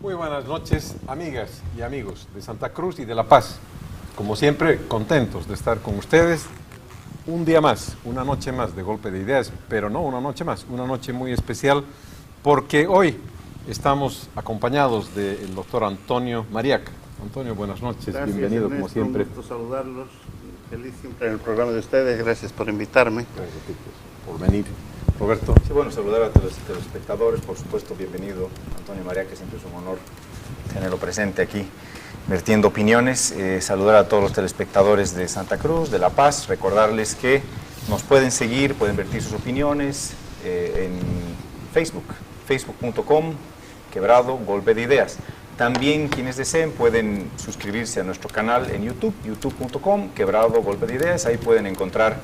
Muy buenas noches, amigas y amigos de Santa Cruz y de La Paz. Como siempre, contentos de estar con ustedes un día más, una noche más de Golpe de Ideas, pero no una noche más, una noche muy especial porque hoy estamos acompañados del doctor Antonio Mariaca. Antonio, buenas noches, gracias, bienvenido Ernesto, como siempre. Un gusto saludarlos, feliz siempre en el programa de ustedes, gracias por invitarme. Gracias por venir. Roberto. Sí, bueno, saludar a los telespectadores, por supuesto, bienvenido Antonio Mariaca, que siempre es un honor tenerlo presente aquí, vertiendo opiniones. Saludar a todos los telespectadores de Santa Cruz, de La Paz, recordarles que nos pueden seguir, pueden vertir sus opiniones en Facebook, facebook.com, Quebrado Golpe de Ideas. También quienes deseen pueden suscribirse a nuestro canal en YouTube, youtube.com, Quebrado Golpe de Ideas. Ahí pueden encontrar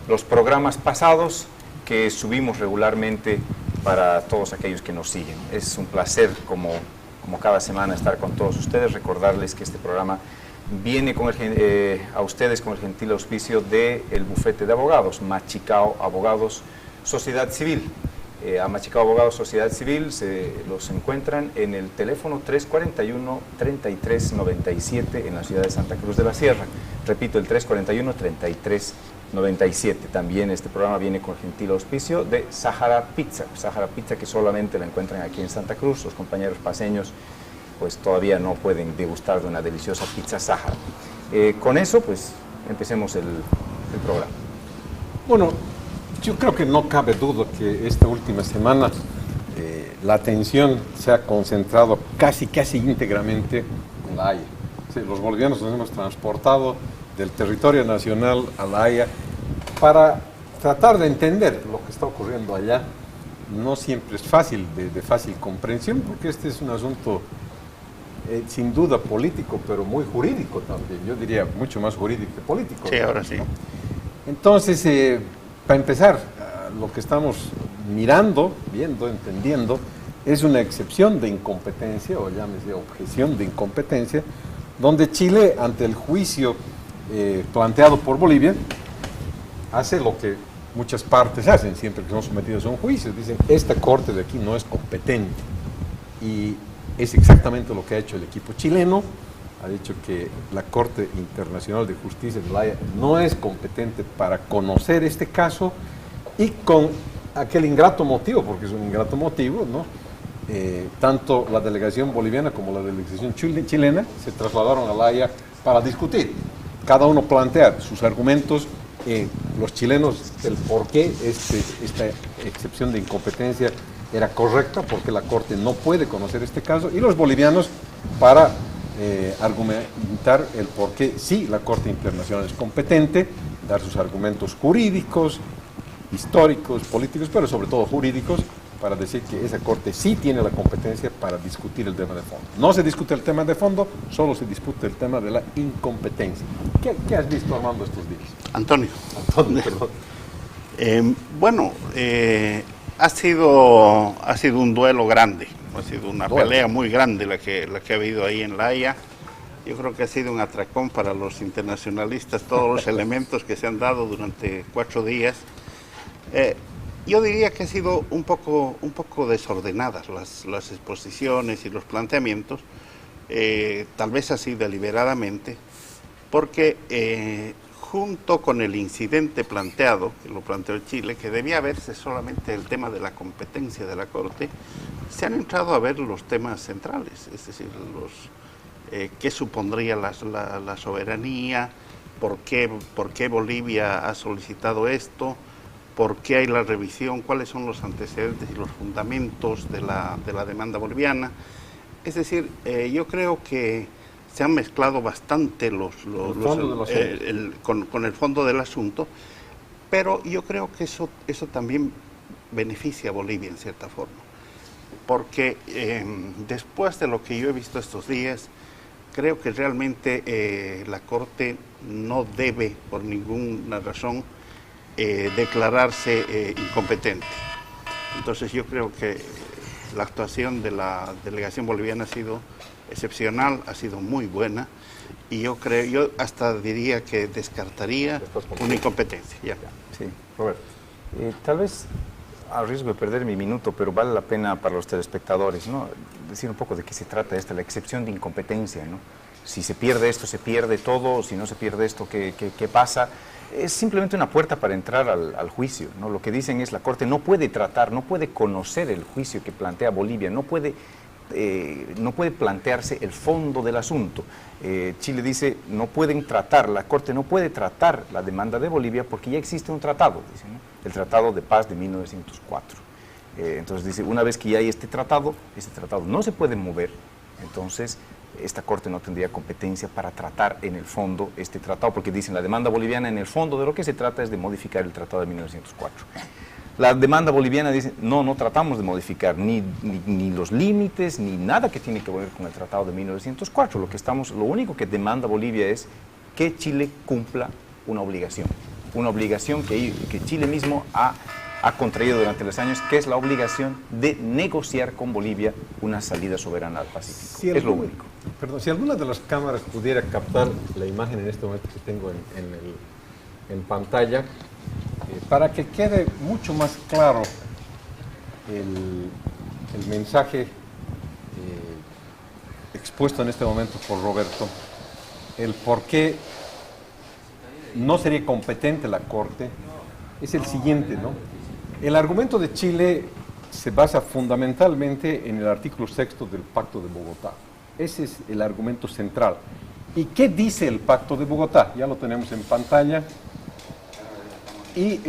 los programas pasados que subimos regularmente para todos aquellos que nos siguen. Es un placer, como cada semana, estar con todos ustedes. Recordarles que este programa viene a ustedes con el gentil auspicio del bufete de abogados, Machicao Abogados Sociedad Civil. A Machicao Abogados Sociedad Civil los encuentran en el teléfono 341-3397 en la ciudad de Santa Cruz de la Sierra. Repito, el 341-3397. También este programa viene con gentil auspicio de Sahara Pizza. Sahara Pizza, que solamente la encuentran aquí en Santa Cruz. Los compañeros paseños pues todavía no pueden degustar de una deliciosa pizza Sahara. Con eso pues empecemos el programa. Bueno, yo creo que no cabe duda que esta última semana la atención se ha concentrado casi íntegramente en La Haya. Sí, los bolivianos nos hemos transportado del territorio nacional a La Haya para tratar de entender lo que está ocurriendo allá. No siempre es fácil, de fácil comprensión, porque este es un asunto sin duda político, pero muy jurídico también. Yo diría mucho más jurídico que político. Sí, ahora sí. Entonces, para empezar, lo que estamos mirando, viendo, entendiendo, es una excepción de incompetencia, o llámese objeción de incompetencia, donde Chile, ante el juicio planteado por Bolivia, hace lo que muchas partes hacen siempre que son sometidos a un juicio. Dicen, esta corte de aquí no es competente. Y es exactamente lo que ha hecho el equipo chileno. Ha dicho que la Corte Internacional de Justicia de La Haya no es competente para conocer este caso, y con aquel ingrato motivo, porque es un ingrato motivo, ¿no? Tanto la delegación boliviana como la delegación chilena se trasladaron a La Haya para discutir. Cada uno plantea sus argumentos, los chilenos, el por qué esta excepción de incompetencia era correcta, porque la Corte no puede conocer este caso, y los bolivianos para argumentar el por qué sí la Corte Internacional es competente, dar sus argumentos jurídicos, históricos, políticos, pero sobre todo jurídicos, para decir que esa Corte sí tiene la competencia para discutir el tema de fondo. No se discute el tema de fondo, solo se discute el tema de la incompetencia. ¿Qué has visto, Armando, estos días? Antonio, Perdón. Ha sido un duelo grande, ha sido una pelea muy grande la que ha habido ahí en La Haya. Yo creo que ha sido un atracón para los internacionalistas, todos los elementos que se han dado durante 4 días. Yo diría que ha sido un poco desordenadas las exposiciones y los planteamientos, tal vez así deliberadamente, porque junto con el incidente planteado, que lo planteó Chile, que debía verse solamente el tema de la competencia de la Corte, se han entrado a ver los temas centrales, es decir, qué supondría la soberanía, por qué Bolivia ha solicitado esto, por qué hay la revisión, cuáles son los antecedentes y los fundamentos de la demanda boliviana. Es decir, yo creo que se han mezclado bastante con el fondo del asunto, pero yo creo que eso también beneficia a Bolivia en cierta forma, porque después de lo que yo he visto estos días, creo que realmente la Corte no debe, por ninguna razón, declararse incompetente. Entonces yo creo que la actuación de la delegación boliviana ha sido excepcional, ha sido muy buena, y yo hasta diría que descartaría una incompetencia. Ya. Sí, Roberto. Tal vez a riesgo de perder mi minuto, pero vale la pena para los telespectadores, ¿no?, decir un poco de qué se trata esta, la excepción de incompetencia, ¿no? Si se pierde esto, se pierde todo; si no se pierde esto, ¿qué pasa? Es simplemente una puerta para entrar al juicio, ¿no? Lo que dicen es: la Corte no puede tratar, no puede conocer el juicio que plantea Bolivia, no puede plantearse el fondo del asunto. Chile dice: no pueden tratar, la Corte no puede tratar la demanda de Bolivia porque ya existe un tratado, dice, ¿no?, el Tratado de Paz de 1904. Entonces dice: una vez que ya hay este tratado no se puede mover, entonces esta Corte no tendría competencia para tratar en el fondo este tratado, porque dicen: la demanda boliviana, en el fondo de lo que se trata es de modificar el Tratado de 1904. La demanda boliviana dice: no tratamos de modificar ni los límites, ni nada que tiene que ver con el Tratado de 1904. Lo único que demanda Bolivia es que Chile cumpla una obligación que Chile mismo ha contraído durante los años, que es la obligación de negociar con Bolivia una salida soberana al Pacífico. Es lo único. Perdón, si alguna de las cámaras pudiera captar la imagen en este momento que tengo en pantalla, para que quede mucho más claro el mensaje expuesto en este momento por Roberto, el por qué no sería competente la Corte, es el siguiente, ¿no? El argumento de Chile se basa fundamentalmente en el artículo 6 del Pacto de Bogotá. Ese es el argumento central. ¿Y qué dice el Pacto de Bogotá? Ya lo tenemos en pantalla. Y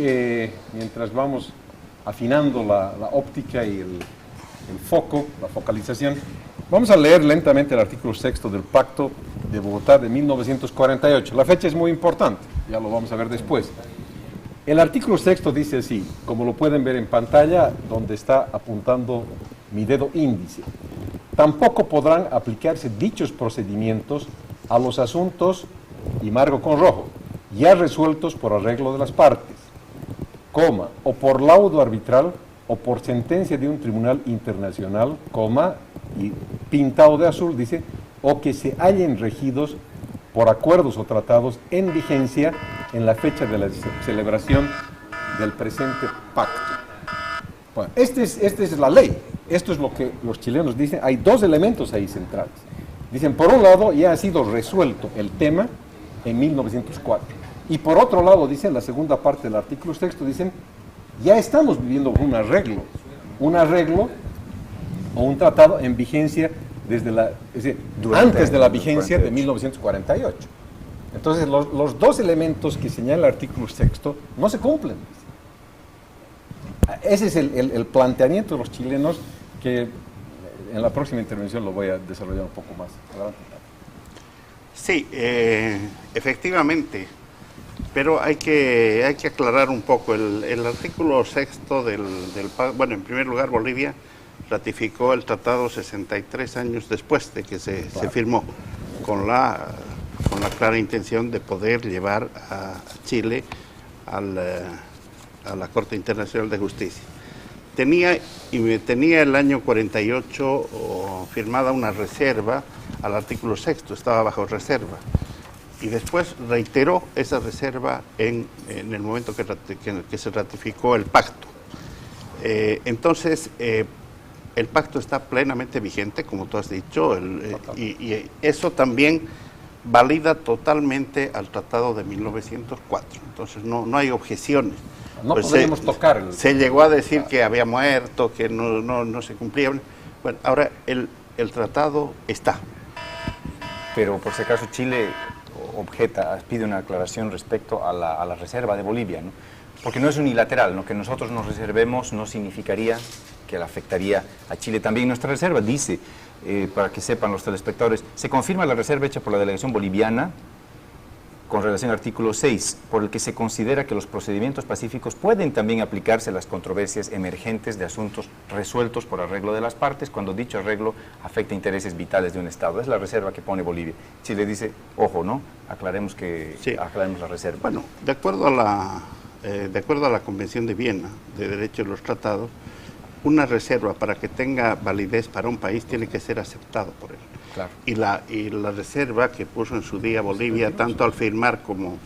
mientras vamos afinando la óptica y el foco, la focalización, vamos a leer lentamente el artículo 6 del Pacto de Bogotá de 1948. La fecha es muy importante, ya lo vamos a ver después. El artículo 6 dice así, como lo pueden ver en pantalla, donde está apuntando mi dedo índice: tampoco podrán aplicarse dichos procedimientos a los asuntos, y marco con rojo, ya resueltos por arreglo de las partes, coma, o por laudo arbitral, o por sentencia de un tribunal internacional, coma, y pintado de azul dice: o que se hallen regidos por acuerdos o tratados en vigencia en la fecha de la celebración del presente pacto. Bueno, esta es la ley. Esto es lo que los chilenos dicen. Hay dos elementos ahí centrales. Dicen: por un lado, ya ha sido resuelto el tema en 1904. Y por otro lado, dicen, la segunda parte del artículo 6, dicen: ya estamos viviendo un arreglo o un tratado en vigencia desde antes de la vigencia de 1948. Entonces, los dos elementos que señala el artículo 6 no se cumplen. Ese es el planteamiento de los chilenos, que en la próxima intervención lo voy a desarrollar un poco más. Adelante. Sí, efectivamente, pero hay que aclarar un poco. El artículo 6 bueno, en primer lugar, Bolivia ratificó el tratado 63 años después de que se firmó, con la clara intención de poder llevar a Chile a la Corte Internacional de Justicia. Tenía el año 48 firmada una reserva al artículo 6, estaba bajo reserva, y después reiteró esa reserva en el momento que se ratificó el pacto. Entonces, el pacto está plenamente vigente, como tú has dicho, y eso también valida totalmente al Tratado de 1904. Entonces no hay objeciones. No pues podemos tocar. Se llegó a decir que había muerto, que no se cumplía. Bueno, ahora el tratado está. Pero por si acaso Chile pide una aclaración respecto a la reserva de Bolivia, ¿no? Porque no es unilateral, ¿no? Que nosotros nos reservemos no significaría que le afectaría a Chile también. Nuestra reserva dice, para que sepan los telespectadores, se confirma la reserva hecha por la delegación boliviana con relación al artículo 6, por el que se considera que los procedimientos pacíficos pueden también aplicarse a las controversias emergentes de asuntos resueltos por arreglo de las partes, cuando dicho arreglo afecta intereses vitales de un Estado. Es la reserva que pone Bolivia. Chile dice, ojo, ¿no? Aclaremos la reserva. Bueno, de acuerdo a la Convención de Viena de Derecho de los Tratados, una reserva, para que tenga validez para un país, tiene que ser aceptado por él. Claro. Y la reserva que puso en su día Bolivia, tanto al firmar como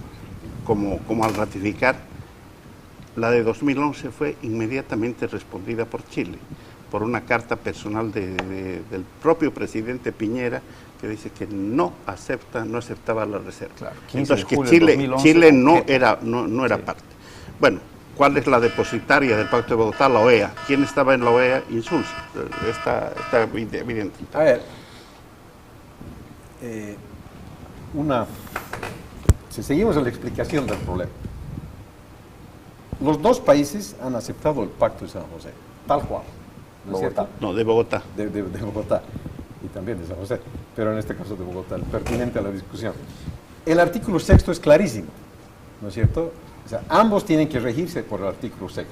al ratificar, La de 2011 fue inmediatamente respondida por Chile, por una carta personal del propio presidente Piñera, que dice que no aceptaba la reserva. Claro, entonces que 2011, Chile no era sí. parte. Bueno, ¿cuál es la depositaria del Pacto de Bogotá? La OEA. ¿Quién estaba en la OEA? Insulza. Está evidente. A ver, si seguimos en la explicación del problema, los dos países han aceptado el Pacto de San José, tal cual. ¿No es cierto? No, de Bogotá. De Bogotá, y también de San José, pero en este caso de Bogotá, el pertinente a la discusión. El artículo 6 es clarísimo, ¿no es cierto? O sea, ambos tienen que regirse por el artículo 6.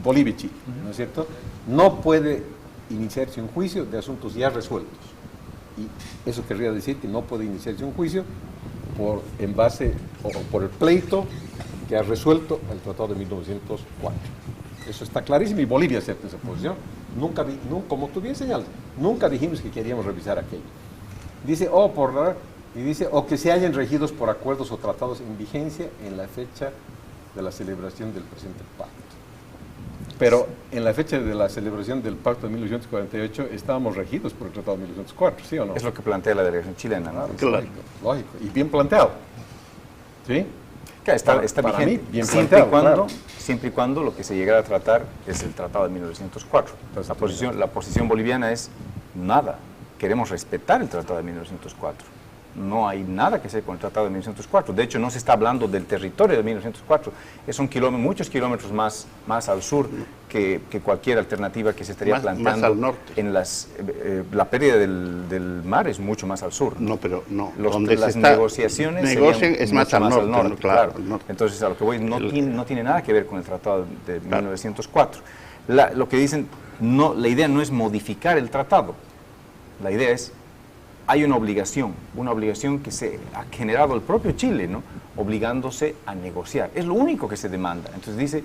Bolivia y Chile, ¿no es cierto? No puede iniciarse un juicio de asuntos ya resueltos. Y eso querría decir que no puede iniciarse un juicio en base o por el pleito que ha resuelto el Tratado de 1904. Eso está clarísimo y Bolivia acepta esa posición. Como tú bien señalas, nunca dijimos que queríamos revisar aquello. Dice, o que se hayan regidos por acuerdos o tratados en vigencia en la fecha de la celebración del presente pacto. Pero en la fecha de la celebración del pacto de 1948 estábamos regidos por el Tratado de 1904, ¿sí o no? Es lo que plantea la delegación chilena, ¿no? Claro. Lógico, y bien planteado. ¿Sí? Está para vigente, mí, bien planteado, siempre y cuando lo que se llegara a tratar es el Tratado de 1904. La posición boliviana es nada. Queremos respetar el Tratado de 1904. No hay nada que hacer con el Tratado de 1904. De hecho, no se está hablando del territorio de 1904. Son muchos kilómetros más al sur que cualquier alternativa que se estaría planteando. Más al norte. La pérdida del mar es mucho más al sur. No, pero no. Las negociaciones es más al norte. Claro. Entonces, a lo que voy, no tiene nada que ver con el Tratado de 1904. Lo que dicen, la idea no es modificar el tratado. La idea es, hay una obligación que se ha generado el propio Chile, ¿no? Obligándose a negociar. Es lo único que se demanda. Entonces dice,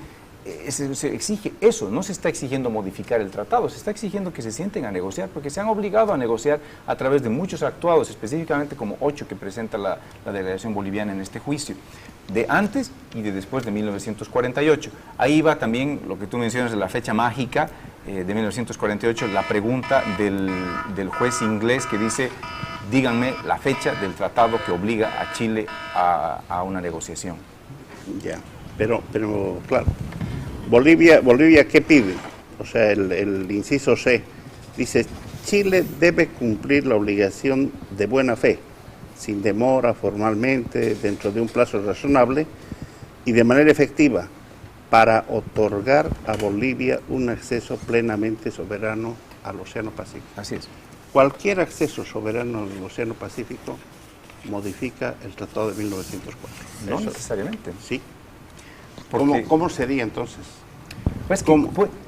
se exige eso, no se está exigiendo modificar el tratado, se está exigiendo que se sienten a negociar, porque se han obligado a negociar a través de muchos actuados, específicamente como 8 que presenta la delegación boliviana en este juicio, de antes y de después de 1948. Ahí va también lo que tú mencionas de la fecha mágica, de 1948, la pregunta del juez inglés que dice, díganme la fecha del tratado que obliga a Chile a una negociación. Ya, pero claro, Bolivia ¿qué pide? O sea, el inciso C dice, Chile debe cumplir la obligación de buena fe, sin demora, formalmente, dentro de un plazo razonable y de manera efectiva, para otorgar a Bolivia un acceso plenamente soberano al Océano Pacífico. Así es. Cualquier acceso soberano al Océano Pacífico modifica el Tratado de 1904. No necesariamente. Sí. Porque, ¿Cómo sería entonces? Pues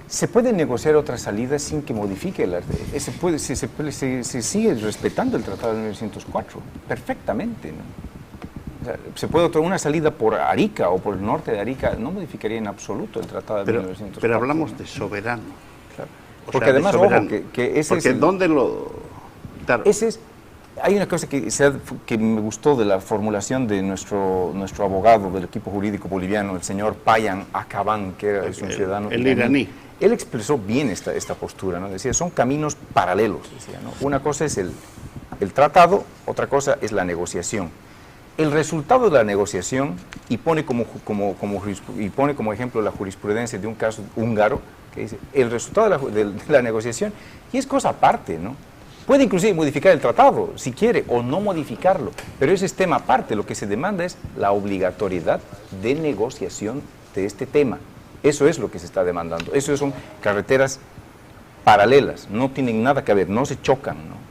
se puede negociar otra salida sin que modifique el arte. Se sigue respetando el Tratado de 1904 perfectamente, ¿no? O sea, se puede otorgar una salida por Arica o por el norte de Arica, no modificaría en absoluto el Tratado de 1904. Pero hablamos de soberano. Claro. Porque además, ojo, que ese porque es ¿dónde lo...? Claro. Hay una cosa que me gustó de la formulación de nuestro abogado del equipo jurídico boliviano, el señor Payan Acabán, que es un ciudadano iraní. Él expresó bien esta postura, ¿no? Decía, son caminos paralelos, decía, ¿no? Una cosa es el tratado, otra cosa es la negociación. El resultado de la negociación, y pone como ejemplo la jurisprudencia de un caso húngaro, que dice, el resultado de la negociación, y es cosa aparte, ¿no? Puede inclusive modificar el tratado, si quiere, o no modificarlo, pero ese es tema aparte. Lo que se demanda es la obligatoriedad de negociación de este tema. Eso es lo que se está demandando. Eso son carreteras paralelas, no tienen nada que ver, no se chocan, ¿no?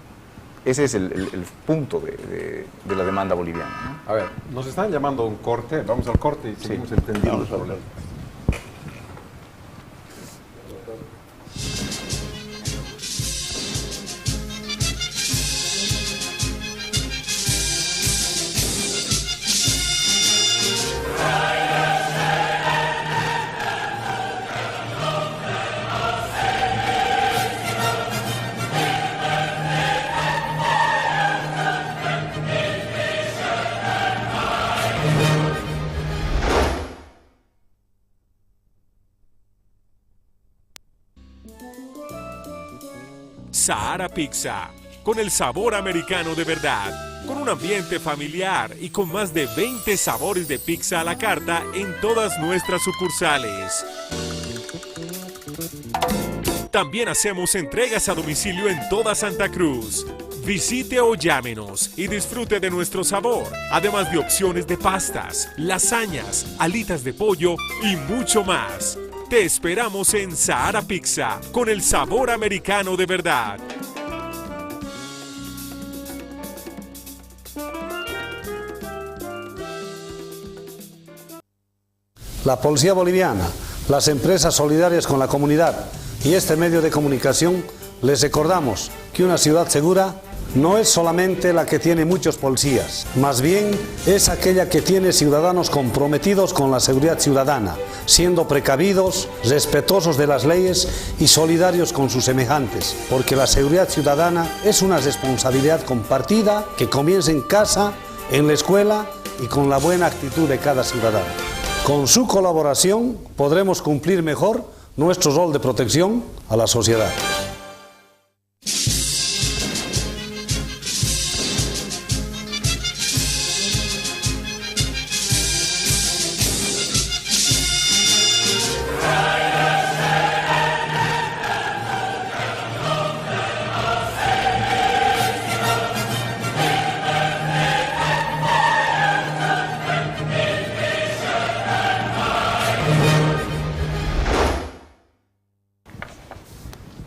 Ese es el punto de la demanda boliviana, ¿no? A ver, nos están llamando a un corte, vamos al corte y seguimos entendiendo el problema. Sahara Pizza, con el sabor americano de verdad, con un ambiente familiar y con más de 20 sabores de pizza a la carta en todas nuestras sucursales. También hacemos entregas a domicilio en toda Santa Cruz. Visite o llámenos y disfrute de nuestro sabor, además de opciones de pastas, lasañas, alitas de pollo y mucho más. Te esperamos en Sahara Pizza, con el sabor americano de verdad. La Policía Boliviana, las empresas solidarias con la comunidad y este medio de comunicación, les recordamos que una ciudad segura no es solamente la que tiene muchos policías, más bien es aquella que tiene ciudadanos comprometidos con la seguridad ciudadana, siendo precavidos, respetuosos de las leyes y solidarios con sus semejantes, porque la seguridad ciudadana es una responsabilidad compartida que comienza en casa, en la escuela y con la buena actitud de cada ciudadano. Con su colaboración podremos cumplir mejor nuestro rol de protección a la sociedad.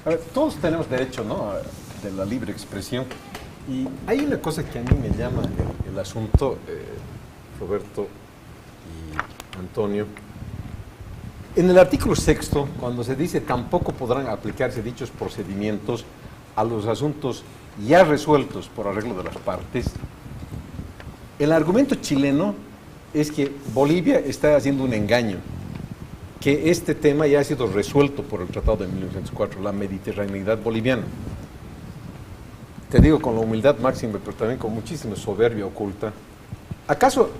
A ver, todos tenemos derecho, ¿no?, de la libre expresión. Y hay una cosa que a mí me llama el asunto, Roberto y Antonio. En el artículo 6, cuando se dice tampoco podrán aplicarse dichos procedimientos a los asuntos ya resueltos por arreglo de las partes, el argumento chileno es que Bolivia está haciendo un engaño, que este tema ya ha sido resuelto por el Tratado de 1904, la mediterraneidad boliviana. Te digo con la humildad máxima, pero también con muchísima soberbia oculta. ¿Acaso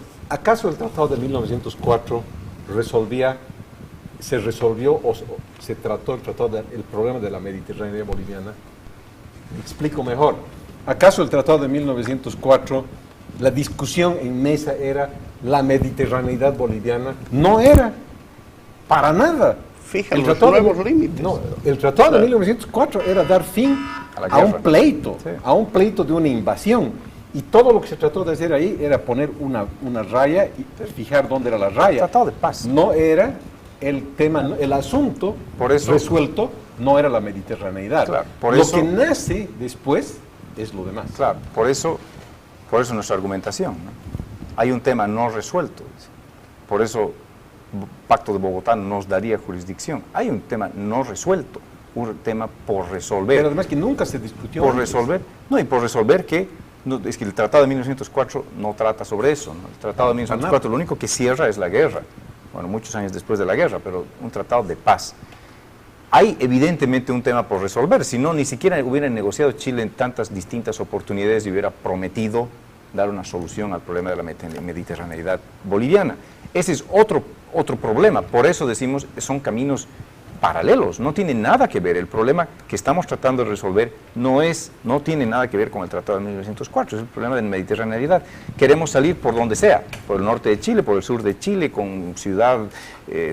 el Tratado de 1904 se resolvió o se trató el problema de la mediterraneidad boliviana? Me explico mejor. ¿Acaso el Tratado de 1904, la discusión en mesa era la mediterraneidad boliviana? No era. Para nada. Fija los nuevos límites. No, el Tratado de 1904 era dar fin a un pleito, sí, a un pleito de una invasión. Y todo lo que se trató de hacer ahí era poner una raya y fijar dónde era la raya. Tratado de paz. No era el tema, el asunto por eso, resuelto, no era la mediterraneidad. Claro, lo que nace después es lo demás. Claro, por eso nuestra argumentación, ¿no? Hay un tema no resuelto. Por eso Pacto de Bogotá nos daría jurisdicción. Hay un tema no resuelto, un tema por resolver. Pero además que nunca se discutió. Por resolver, no, y por resolver que, no, es que el Tratado de 1904 no trata sobre eso, ¿no? El Tratado de 1904 lo único que cierra es la guerra. Bueno, muchos años después de la guerra, pero un tratado de paz. Hay evidentemente un tema por resolver, si no, ni siquiera hubiera negociado Chile en tantas distintas oportunidades y hubiera prometido dar una solución al problema de la mediterraneidad boliviana. Ese es otro problema, por eso decimos son caminos paralelos, no tiene nada que ver. El problema que estamos tratando de resolver no tiene nada que ver con el Tratado de 1904, es el problema de la mediterraneidad. Queremos salir por donde sea, por el norte de Chile, por el sur de Chile, con ciudad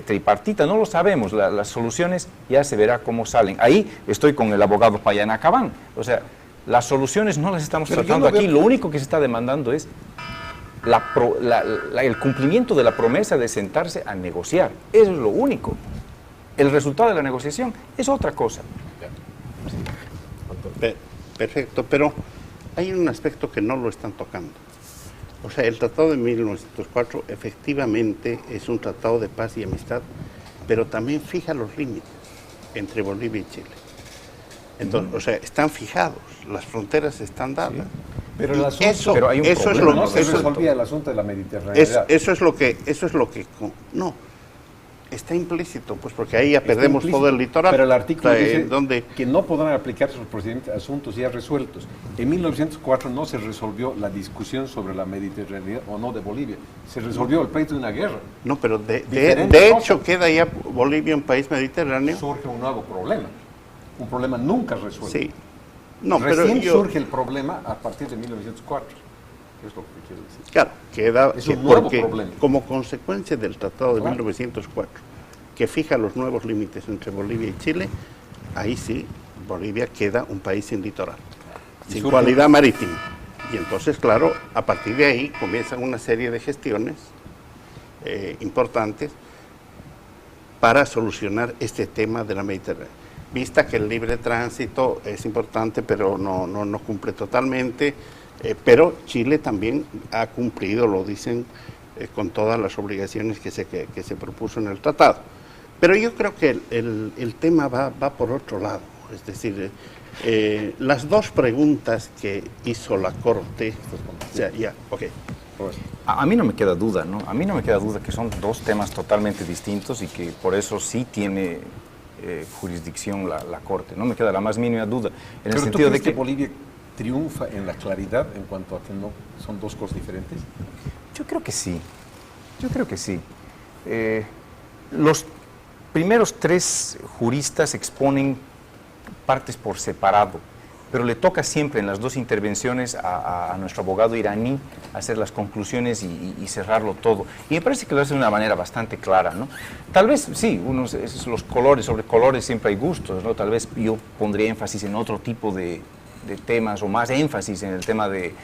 tripartita, no lo sabemos, las soluciones ya se verá cómo salen. Ahí estoy con el abogado Payana Cabán, o sea, las soluciones no las estamos tratando aquí, lo único que se está demandando es el cumplimiento de la promesa de sentarse a negociar, eso es lo único. El resultado de la negociación es otra cosa. Perfecto, pero hay un aspecto que no lo están tocando. O sea, el Tratado de 1904 efectivamente es un tratado de paz y amistad, pero también fija los límites entre Bolivia y Chile. Entonces, o sea, están fijados, las fronteras están dadas. Sí. Pero el asunto, pero hay un eso problema, es lo que se resolvía el asunto de la mediterraneidad. Eso es lo que no está implícito, pues porque ahí ya perdemos todo el litoral. Pero el artículo dice donde que no podrán aplicarse los procedimientos de asuntos ya resueltos. En 1904 no se resolvió la discusión sobre la mediterraneidad o no de Bolivia, se resolvió el pleito de una guerra. No, pero de hecho queda ya Bolivia un país mediterráneo. Surge un nuevo problema, un problema nunca resuelto. Sí, No, pero Recién surge el problema a partir de 1904. Es lo que quiero decir. Claro, queda Es un nuevo porque problema. como consecuencia del Tratado de Claro. 1904, que fija los nuevos límites entre Bolivia y Chile, ahí sí, Bolivia queda un país sin litoral, Y sin surge- cualidad marítima. Y entonces, claro, a partir de ahí comienzan una serie de gestiones importantes para solucionar este tema de la Mediterránea. Vista que el libre tránsito es importante, pero no cumple totalmente, pero Chile también ha cumplido, lo dicen, con todas las obligaciones que se propuso en el tratado. Pero yo creo que el tema va por otro lado, es decir, las dos preguntas que hizo la Corte, A mí no me queda duda, ¿no? A mí no me queda duda que son dos temas totalmente distintos y que por eso sí tiene jurisdicción la Corte. No me queda la más mínima duda. En el ¿Pero tú sentido de crees que Bolivia triunfa en la claridad en cuanto a que no son dos cosas diferentes? Yo creo que sí. Yo creo que sí. Los primeros tres juristas exponen partes por separado, pero le toca siempre en las dos intervenciones a nuestro abogado iraní hacer las conclusiones y cerrarlo todo. Y me parece que lo hace de una manera bastante clara, ¿no? Tal vez, sí, los colores, sobre colores siempre hay gustos, ¿no? Tal vez yo pondría énfasis en otro tipo de temas o más énfasis en el tema de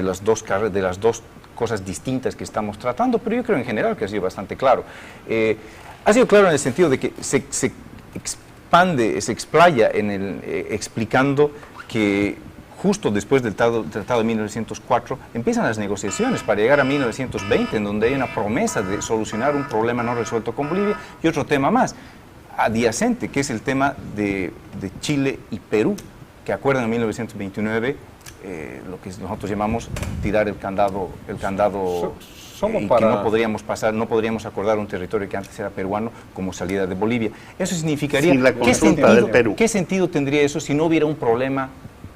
las dos cosas distintas que estamos tratando, pero yo creo en general que ha sido bastante claro. Ha sido claro en el sentido de que se explaya explicando que justo después del Tratado de 1904 empiezan las negociaciones para llegar a 1920, en donde hay una promesa de solucionar un problema no resuelto con Bolivia y otro tema más, adyacente, que es el tema de Chile y Perú, que acuerdan en 1929 lo que nosotros llamamos tirar el candado Solo y para... que no podríamos acordar un territorio que antes era peruano como salida de Bolivia. Eso significaría, Sin la consulta del Perú. ¿qué sentido tendría eso si no hubiera un problema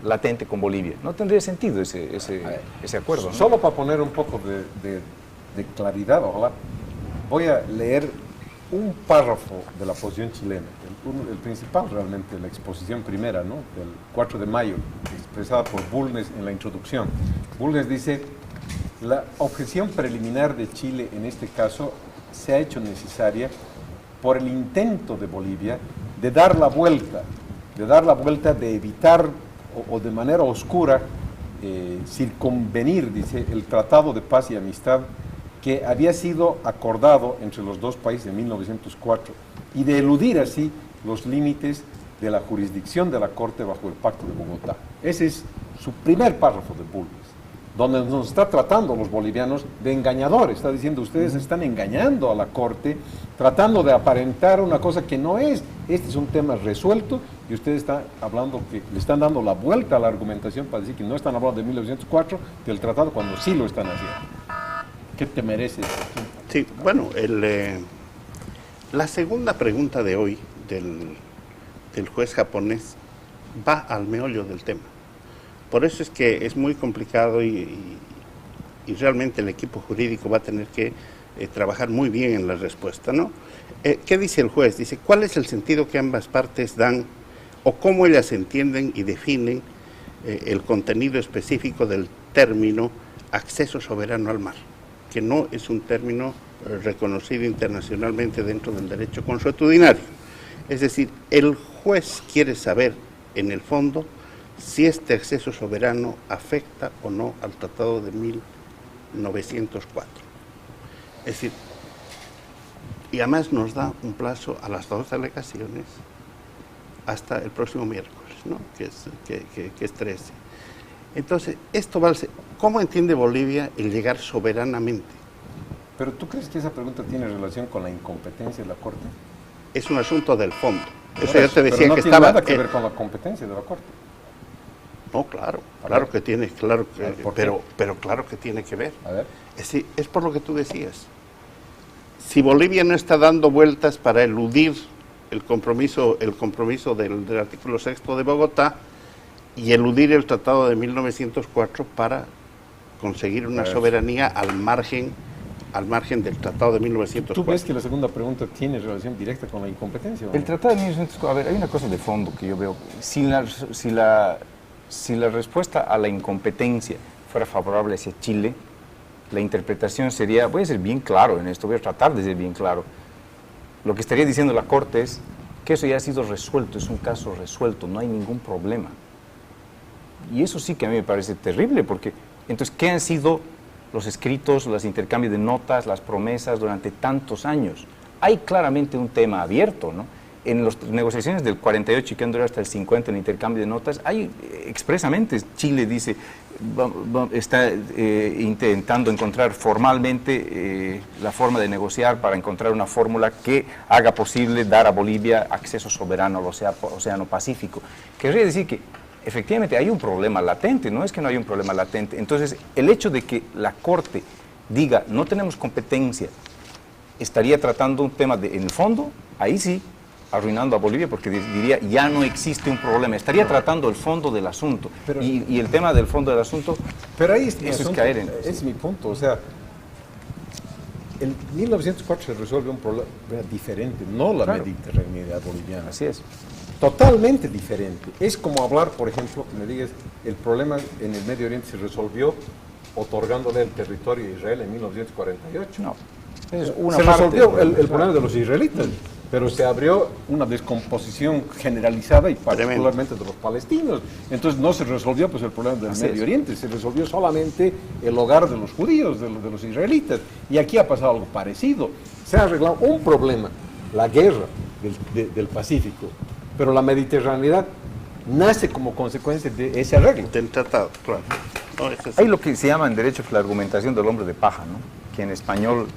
latente con Bolivia? No tendría sentido ese acuerdo, ¿no? Solo para poner un poco de claridad, ojalá, voy a leer un párrafo de la posición chilena, el principal realmente, la exposición primera, ¿no? Del 4 de mayo, expresada por Bulnes en la introducción. Bulnes dice: la objeción preliminar de Chile en este caso se ha hecho necesaria por el intento de Bolivia de dar la vuelta, de evitar o de manera oscura circunvenir, dice, el Tratado de Paz y Amistad que había sido acordado entre los dos países en 1904 y de eludir así los límites de la jurisdicción de la Corte bajo el Pacto de Bogotá. Ese es su primer párrafo de Bulnes, donde nos está tratando los bolivianos de engañadores. Está diciendo, ustedes están engañando a la Corte, tratando de aparentar una cosa que no es. Este es un tema resuelto y ustedes están hablando que le están dando la vuelta a la argumentación para decir que no están hablando de 1904, del tratado, cuando sí lo están haciendo. ¿Qué te mereces? Sí, bueno, la segunda pregunta de hoy del juez japonés va al meollo del tema. Por eso es que es muy complicado y realmente el equipo jurídico va a tener que trabajar muy bien en la respuesta, ¿no? ¿Qué dice el juez? Dice, ¿cuál es el sentido que ambas partes dan o cómo ellas entienden y definen el contenido específico del término acceso soberano al mar, que no es un término reconocido internacionalmente dentro del derecho consuetudinario? Es decir, el juez quiere saber, en el fondo, si este acceso soberano afecta o no al Tratado de 1904. Es decir, y además nos da un plazo a las dos delegaciones hasta el próximo miércoles, ¿no? que es 13. Entonces, esto va a ser, ¿cómo entiende Bolivia el llegar soberanamente? ¿Pero tú crees que esa pregunta tiene relación con la incompetencia de la Corte? Es un asunto del fondo. Eso Pero ya te decía pero no que tiene estaba... nada que ver con la competencia de la Corte. No, claro que tiene, claro que, ¿por qué? pero claro que tiene que ver. A ver. Es por lo que tú decías. Si Bolivia no está dando vueltas para eludir el compromiso del artículo 6 de Bogotá y eludir el Tratado de 1904 para conseguir una soberanía al margen al margen del Tratado de 1904. ¿Tú ves que la segunda pregunta tiene relación directa con la incompetencia? ¿O no? El Tratado de 1904, a ver, hay una cosa de fondo que yo veo. Si la respuesta a la incompetencia fuera favorable hacia Chile, la interpretación sería, voy a ser bien claro en esto, voy a tratar de ser bien claro. Lo que estaría diciendo la Corte es que eso ya ha sido resuelto, es un caso resuelto, no hay ningún problema. Y eso sí que a mí me parece terrible, porque entonces, ¿qué han sido los escritos, los intercambios de notas, las promesas durante tantos años? Hay claramente un tema abierto, ¿no? En las negociaciones del 48 y que han durado hasta el 50 en intercambio de notas, hay expresamente, Chile dice, está intentando encontrar formalmente la forma de negociar para encontrar una fórmula que haga posible dar a Bolivia acceso soberano al Océano Pacífico. Querría decir que efectivamente hay un problema latente, no es que no haya un problema latente. Entonces, el hecho de que la Corte diga no tenemos competencia, estaría tratando un tema en el fondo, ahí sí, arruinando a Bolivia, porque diría ya no existe un problema, estaría tratando el fondo del asunto. Pero, y el tema del fondo del asunto, pero ahí es eso es caer en... Es mi punto, o sea, en 1904 se resuelve un problema diferente, no la Claro. mediterraneidad boliviana. Así es. Totalmente diferente. Es como hablar, por ejemplo, que me digas, el problema en el Medio Oriente se resolvió otorgándole el territorio a Israel en 1948. No, es una se parte resolvió del el problema de los israelitas, pero se abrió una descomposición generalizada y particularmente de los palestinos. Entonces no se resolvió pues el problema del Así Medio es. Oriente, se resolvió solamente el hogar de los judíos, de los israelitas. Y aquí ha pasado algo parecido. Se ha arreglado un problema, la guerra del Pacífico, pero la mediterraneidad nace como consecuencia de ese arreglo. Del tratado, claro. No, eso sí. Hay lo que se llama en derecho la argumentación del hombre de paja, ¿no? Que en español,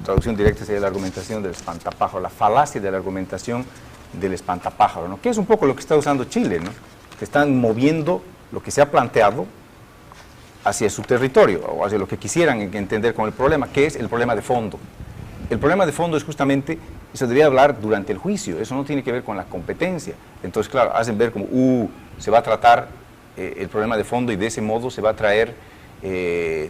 traducción directa sería la argumentación del espantapájaro, la falacia de la argumentación del espantapájaro, ¿no? Que es un poco lo que está usando Chile, ¿no? Que están moviendo lo que se ha planteado hacia su territorio, o hacia lo que quisieran entender como el problema, que es el problema de fondo. El problema de fondo es justamente, eso debería hablar durante el juicio, eso no tiene que ver con la competencia. Entonces, claro, hacen ver como, se va a tratar el problema de fondo y de ese modo se va a traer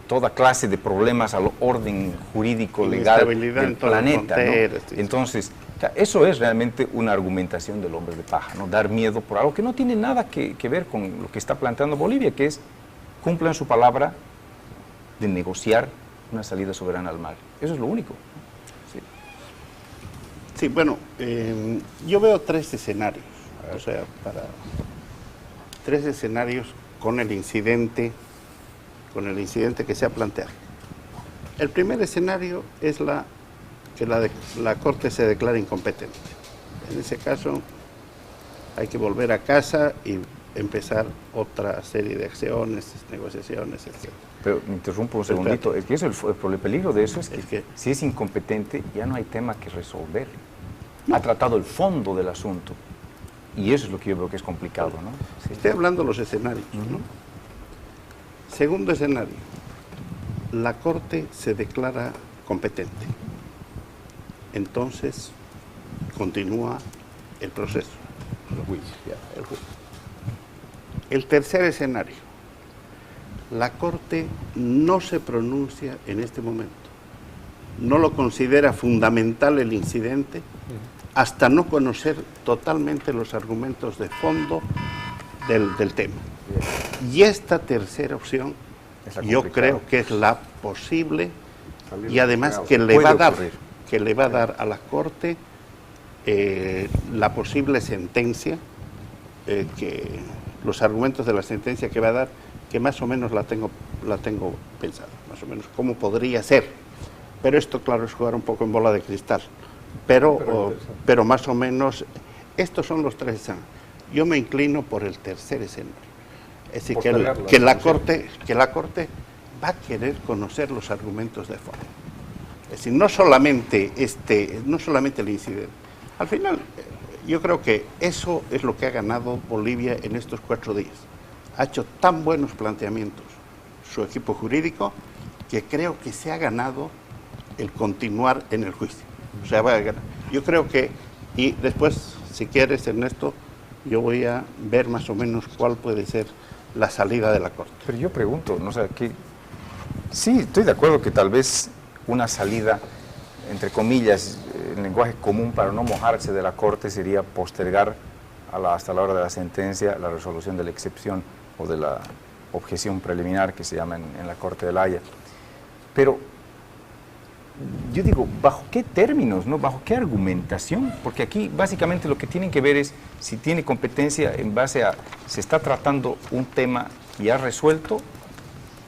toda clase de problemas al orden jurídico, legal Inestabilidad del en todas las planeta, ¿no? fronteras, sí. Entonces, eso es realmente una argumentación del hombre de paja, ¿no? Dar miedo por algo que no tiene nada que ver con lo que está planteando Bolivia, que es cumplan su palabra de negociar una salida soberana al mar. Eso es lo único. Sí. Sí, bueno, yo veo tres escenarios, o sea, tres escenarios con el incidente que se ha planteado. El primer escenario es que la Corte se declara incompetente. En ese caso, hay que volver a casa y empezar otra serie de acciones, negociaciones, etc. Pero me interrumpo un segundito, es que eso, el peligro de eso es Es que- si es incompetente ya no hay tema que resolver. Ha tratado el fondo del asunto y eso es lo que yo veo que es complicado, ¿no? Sí. Estoy hablando de los escenarios, ¿no? Segundo escenario, la Corte se declara competente. Entonces, continúa el proceso, El juicio, ya. el juicio. El tercer escenario, la Corte no se pronuncia en este momento. No lo considera fundamental el incidente hasta no conocer totalmente los argumentos de fondo del tema. Y esta tercera opción, Es la yo complicada. creo que es la posible Salir y además complicado. que le Puede va a dar, ocurrir. que le va a dar a la Corte la posible sentencia, que los argumentos de la sentencia que va a dar, que más o menos la tengo pensada, más o menos cómo podría ser. Pero esto, claro, es jugar un poco en bola de cristal. Pero más o menos, estos son los tres escenarios. Yo me inclino por el tercer escenario. Es decir, Postergar la que la discusión. Corte va a querer conocer los argumentos de fondo. Es decir, no solamente el incidente. Al final, yo creo que eso es lo que ha ganado Bolivia en estos 4 días. Ha hecho tan buenos planteamientos su equipo jurídico que creo que se ha ganado el continuar en el juicio. O sea, va a ganar. Yo creo que, y después, si quieres, Ernesto, yo voy a ver más o menos cuál puede ser la salida de la Corte. Pero yo pregunto, ¿no? O sea, que sí, estoy de acuerdo que tal vez una salida, entre comillas, en lenguaje común para no mojarse de la Corte sería postergar hasta la hora de la sentencia la resolución de la excepción o de la objeción preliminar que se llama en la Corte de La Haya. Pero yo digo, ¿bajo qué términos, no? ¿Bajo qué argumentación? Porque aquí básicamente lo que tienen que ver es si tiene competencia en base a se está tratando un tema ya resuelto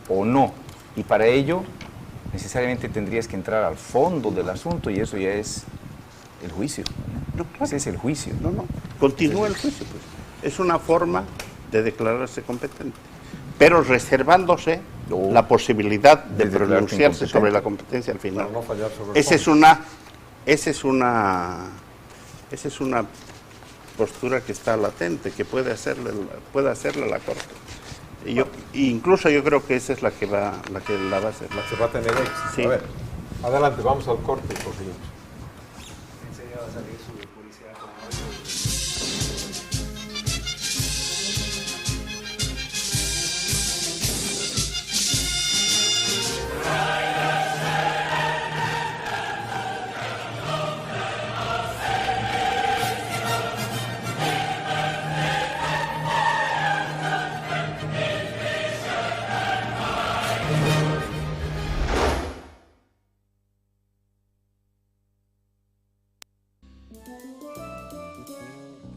o no. Y para ello necesariamente tendrías que entrar al fondo del asunto y eso ya es el juicio. No, claro. Ese es el juicio. No. Continúa el juicio, pues. Es una forma de declararse competente, pero reservándose la posibilidad de pronunciarse sobre la competencia al final. No fallar sobre Esa es una postura que está latente, que puede hacerle la Corte. Incluso yo creo que esa es la que la va a hacer. La que va a tener éxito. Sí. A ver, adelante, vamos al corte y seguimos. Enseguida va a salir su publicidad con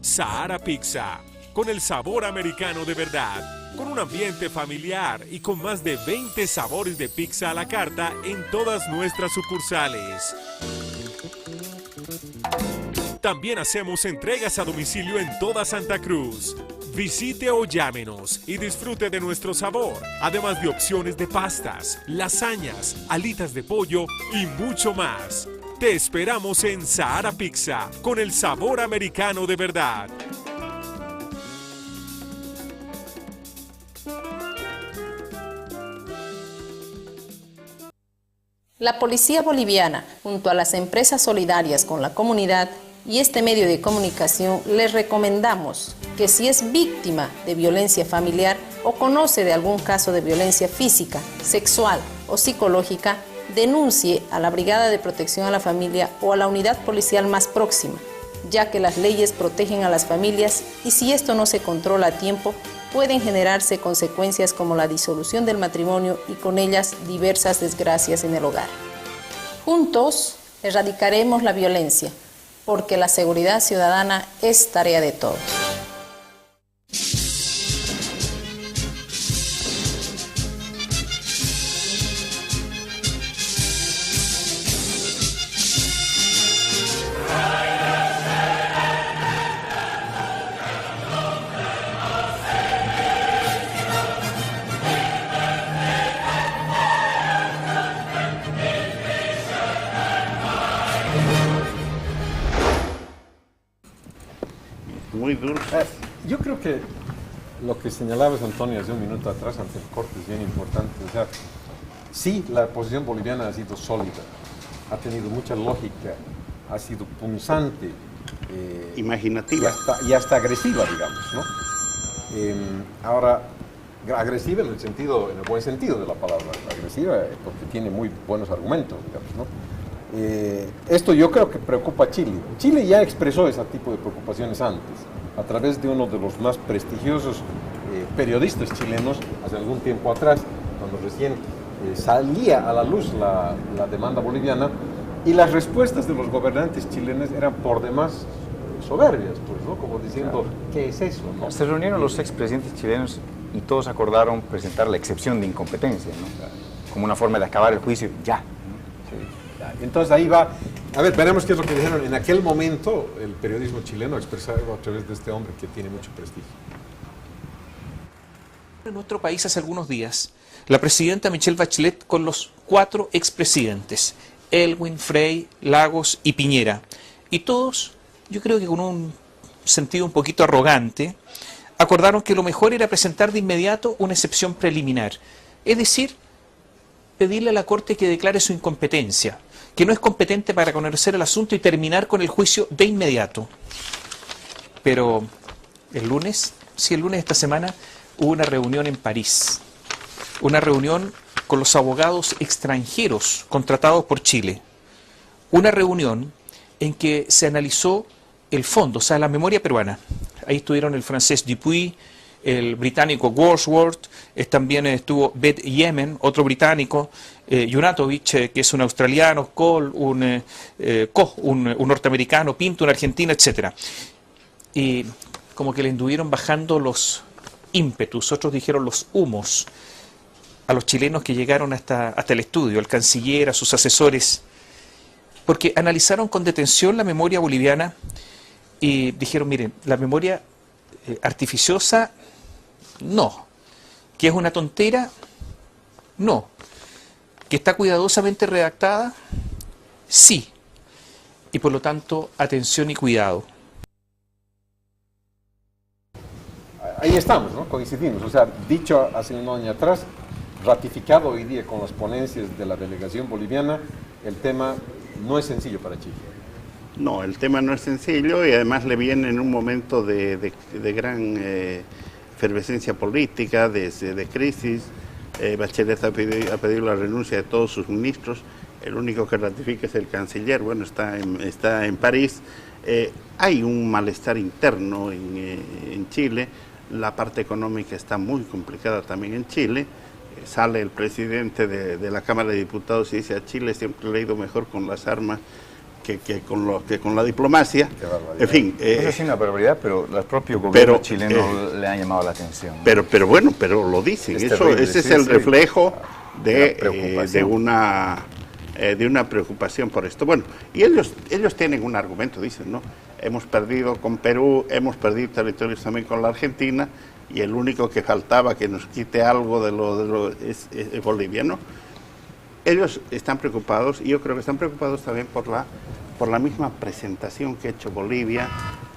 Sahara Pizza, con el sabor americano de verdad, con un ambiente familiar y con más de 20 sabores de pizza a la carta en todas nuestras sucursales. También hacemos entregas a domicilio en toda Santa Cruz. Visite o llámenos y disfrute de nuestro sabor, además de opciones de pastas, lasañas, alitas de pollo y mucho más. Te esperamos en Sahara Pizza, con el sabor americano de verdad. La Policía Boliviana, junto a las empresas solidarias con la comunidad y este medio de comunicación, les recomendamos que si es víctima de violencia familiar o conoce de algún caso de violencia física, sexual o psicológica, denuncie a la Brigada de Protección a la Familia o a la unidad policial más próxima, ya que las leyes protegen a las familias y si esto no se controla a tiempo, pueden generarse consecuencias como la disolución del matrimonio y con ellas diversas desgracias en el hogar. Juntos erradicaremos la violencia, porque la seguridad ciudadana es tarea de todos. Muy dulce. Yo creo que lo que señalabas, Antonio, hace un minuto atrás, ante el corte, es bien importante. O sea, sí, la posición boliviana ha sido sólida, ha tenido mucha lógica, ha sido punzante. Imaginativa. Y hasta agresiva, digamos, ¿no? Ahora, agresiva en el buen sentido de la palabra, agresiva porque tiene muy buenos argumentos, digamos, ¿no? Esto yo creo que preocupa a Chile. Chile ya expresó ese tipo de preocupaciones antes, a través de uno de los más prestigiosos periodistas chilenos, hace algún tiempo atrás, cuando recién salía a la luz la demanda boliviana, y las respuestas de los gobernantes chilenos eran por demás soberbias, pues, ¿no? Como diciendo, claro, ¿qué es eso? ¿No? Se reunieron los expresidentes chilenos y todos acordaron presentar la excepción de incompetencia, ¿no? Claro. Como una forma de acabar el juicio, ya. Sí. Entonces ahí va, a ver, veremos qué es lo que dijeron. En aquel momento el periodismo chileno expresaba a través de este hombre que tiene mucho prestigio. En nuestro país hace algunos días, la presidenta Michelle Bachelet con los 4 expresidentes, Elwin, Frey, Lagos y Piñera. Y todos, yo creo que con un sentido un poquito arrogante, acordaron que lo mejor era presentar de inmediato una excepción preliminar. Es decir, pedirle a la Corte que declare su incompetencia, que no es competente para conocer el asunto y terminar con el juicio de inmediato. Pero el lunes de esta semana, hubo una reunión en París. Una reunión con los abogados extranjeros contratados por Chile. Una reunión en que se analizó el fondo, o sea, la memoria peruana. Ahí estuvieron el francés Dupuy, el británico Wordsworth, también estuvo Beth Yemen, otro británico, Junatovich, que es un australiano, Cole, un norteamericano, Pinto, un argentino, etc. Y como que le anduvieron bajando los ímpetus, otros dijeron los humos, a los chilenos que llegaron hasta el estudio, al canciller, a sus asesores, porque analizaron con detención la memoria boliviana y dijeron, miren, la memoria artificiosa, no. Que es una tontera, no. Que está cuidadosamente redactada, sí. Y por lo tanto, atención y cuidado. Ahí estamos, ¿no? Coincidimos. O sea, dicho hace un año atrás, ratificado hoy día con las ponencias de la delegación boliviana, el tema no es sencillo para Chile. No, el tema no es sencillo y además le viene en un momento de gran efervescencia política, de crisis. Bachelet ha pedido la renuncia de todos sus ministros. El único que ratifica es el canciller. Bueno, está en París. Hay un malestar interno en Chile. La parte económica está muy complicada también en Chile. Sale el presidente de la Cámara de Diputados y dice: a Chile siempre le ha ido mejor con las armas que con la diplomacia. En fin. Eso es una barbaridad, pero el propio gobierno chileno le ha llamado la atención, ¿no? Pero bueno, pero lo dicen. Ese es el reflejo de una preocupación por esto. Bueno, y ellos tienen un argumento, dicen, ¿no? Hemos perdido con Perú, hemos perdido territorios también con la Argentina, y el único que faltaba que nos quite algo de lo es Bolivia, ¿no? Ellos están preocupados, y yo creo que están preocupados también por la misma presentación que ha hecho Bolivia,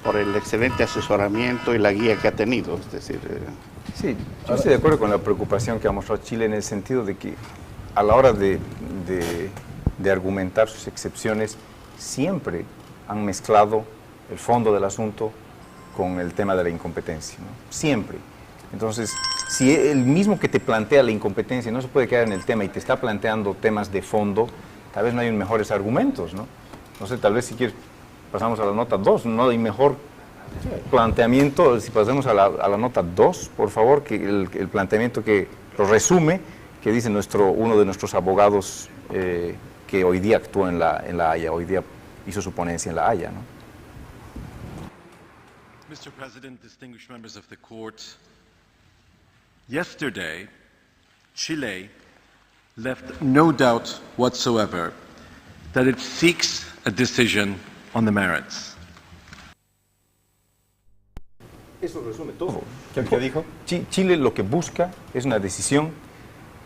por el excelente asesoramiento y la guía que ha tenido. Es decir, sí, yo estoy de acuerdo con la preocupación que ha mostrado Chile en el sentido de que a la hora de argumentar sus excepciones siempre han mezclado el fondo del asunto con el tema de la incompetencia, ¿no? Siempre. Entonces, si el mismo que te plantea la incompetencia no se puede quedar en el tema y te está planteando temas de fondo, tal vez no hay mejores argumentos, ¿no? No sé, tal vez si quieres pasamos a la nota 2, no hay mejor planteamiento. Si pasamos a la nota 2, por favor, que el planteamiento que lo resume, que dice uno de nuestros abogados que hoy día actúa en la Haya, hoy día hizo su ponencia en la Haya, ¿no? Mr. President, distinguished members of the court, yesterday, Chile left no doubt whatsoever that it seeks a decision on the merits. Eso resume todo. ¿Qué dijo? Chile lo que busca es una decisión,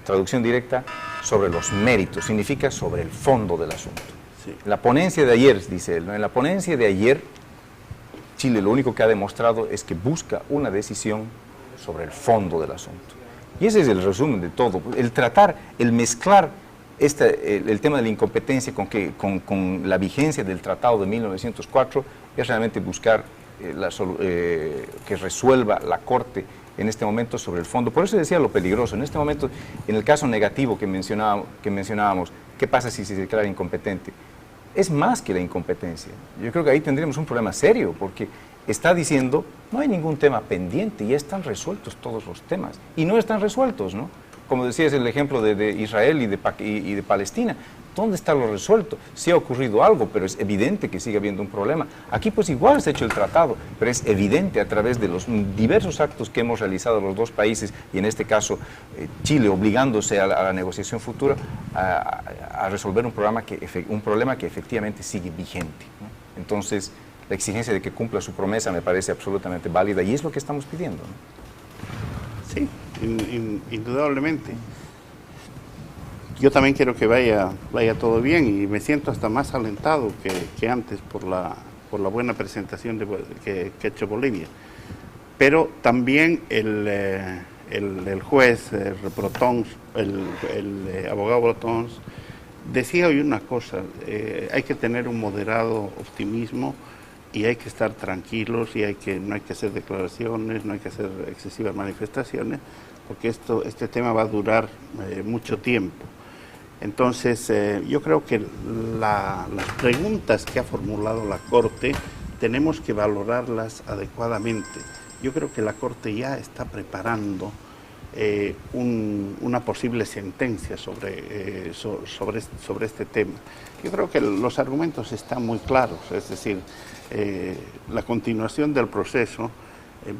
traducción directa, sobre los méritos, significa sobre el fondo del asunto. Sí. La ponencia de ayer, dice él, ¿no? En la ponencia de ayer, Chile lo único que ha demostrado es que busca una decisión sobre el fondo del asunto. Y ese es el resumen de todo. El mezclar el tema de la incompetencia con la vigencia del Tratado de 1904 es realmente buscar que resuelva la Corte en este momento sobre el fondo. Por eso decía lo peligroso. En este momento, en el caso negativo que mencionábamos, ¿qué pasa si se declara incompetente? Es más que la incompetencia. Yo creo que ahí tendríamos un problema serio, porque está diciendo, no hay ningún tema pendiente, ya están resueltos todos los temas. Y no están resueltos, ¿no? Como decías, el ejemplo de Israel y de Palestina. ¿Dónde está lo resuelto? Sí ha ocurrido algo, pero es evidente que sigue habiendo un problema. Aquí pues igual se ha hecho el tratado, pero es evidente a través de los diversos actos que hemos realizado los dos países, y en este caso Chile obligándose a la negociación futura, a resolver un problema que efectivamente sigue vigente, ¿no? Entonces, la exigencia de que cumpla su promesa me parece absolutamente válida, y es lo que estamos pidiendo, ¿no? Sí, indudablemente. Yo también quiero que vaya todo bien, y me siento hasta más alentado que antes por la buena presentación que ha hecho Bolivia. Pero también el juez Brotons, el abogado Brotons, decía hoy una cosa: hay que tener un moderado optimismo, y hay que estar tranquilos y no hay que hacer declaraciones, no hay que hacer excesivas manifestaciones, porque este tema va a durar mucho tiempo. Entonces, yo creo que las preguntas que ha formulado la Corte tenemos que valorarlas adecuadamente. Yo creo que la Corte ya está preparando una posible sentencia sobre este tema. Yo creo que los argumentos están muy claros, es decir, la continuación del proceso